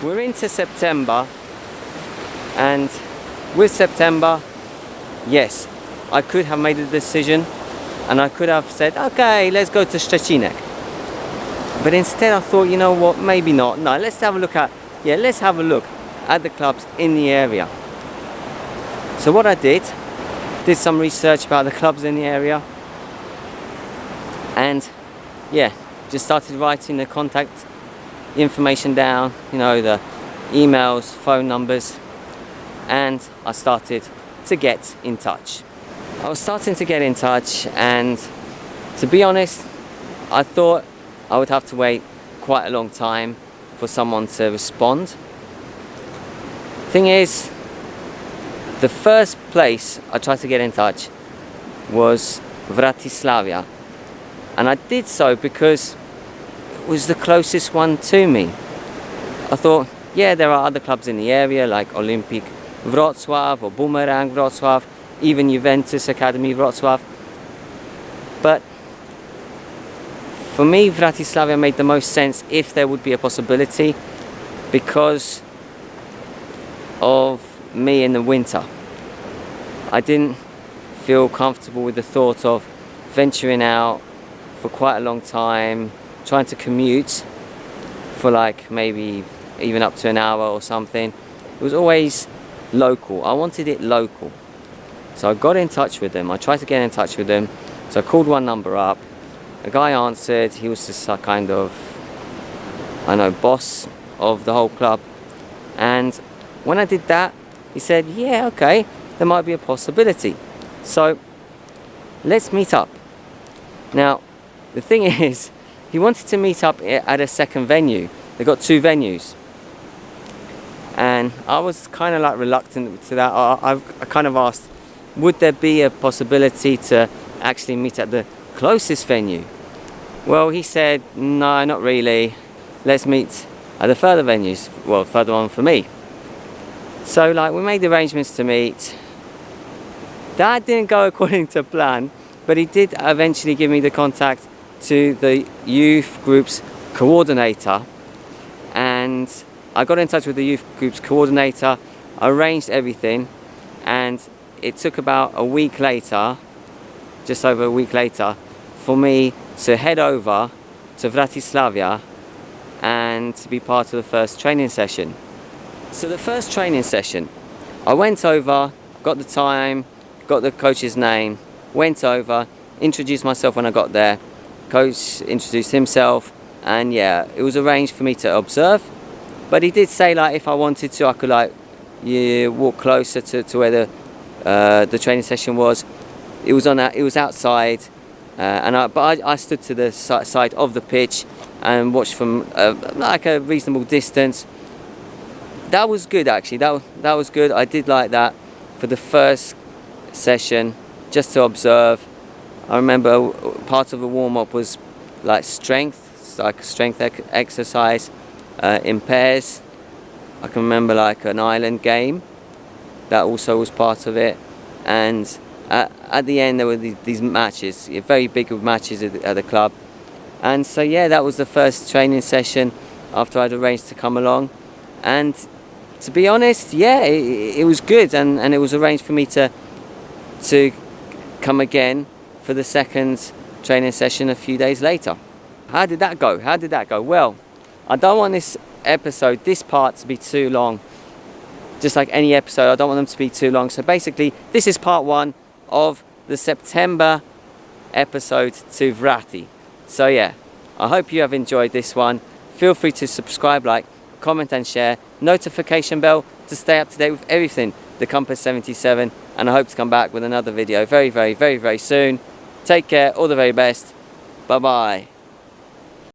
we're into September, and with September, yes, I could have made a decision and I could have said, okay, let's go to Szczecinek. But instead I thought, you know what, maybe not. No, let's have a look at the clubs in the area. So what I did some research about the clubs in the area, and yeah, just started writing the contact information down, you know, the emails, phone numbers, and I started to get in touch. I was starting to get in touch, and to be honest, I thought I would have to wait quite a long time for someone to respond. Thing is, the first place I tried to get in touch was Wrocławia, and I did so because it was the closest one to me. I thought, yeah, there are other clubs in the area like Olympic Wrocław or Boomerang Wrocław, even Juventus Academy Wrocław. But for me, Wrocławia made the most sense if there would be a possibility, because of me in the winter. I didn't feel comfortable with the thought of venturing out for quite a long time, trying to commute for like maybe even up to an hour or something. It was always local. I wanted it local. So I got in touch with them. I tried to get in touch with them. So I called one number up. A guy answered. He was just a kind of, I don't know, boss of the whole club. And when I did that, he said, yeah, okay, there might be a possibility. So let's meet up. Now, the thing is, he wanted to meet up at a second venue. They got two venues. And I was kind of like reluctant to that. I kind of asked, would there be a possibility to actually meet at the closest venue? Well, he said, no, not really. Let's meet at the further venues. Well, further on for me. So like we made arrangements to meet. That didn't go according to plan, but he did eventually give me the contact to the youth group's coordinator, and I got in touch with the youth group's coordinator, arranged everything, and it took about a week later, just over a week later, for me to head over to Wrocławia and to be part of the first training session. So the first training session, I went over, got the time, got the coach's name, went over, introduced myself when I got there, coach introduced himself, and yeah, it was arranged for me to observe. But he did say like if I wanted to, I could like walk closer to where the training session was. It was outside, but I stood to the side of the pitch and watched from like a reasonable distance. That was good actually. That was good. I did like that for the first session, just to observe. I remember part of the warm-up was like strength, like a strength exercise in pairs. I can remember like an island game, that also was part of it. And at the end there were these matches, very big matches at the club. And so yeah, that was the first training session after I'd arranged to come along. And to be honest, yeah, it was good, and it was arranged for me to come again for the second training session a few days later. How did that go? Well, I don't want this part to be too long. Just like any episode, I don't want them to be too long. So basically, this is part one of the September episode to VRATTY. So yeah, I hope you have enjoyed this one. Feel free to subscribe, like, comment and share. Notification bell to stay up to date with everything the Compass 77, and I hope to come back with another video very, very, very, very soon. Take care, all the very best. Bye bye.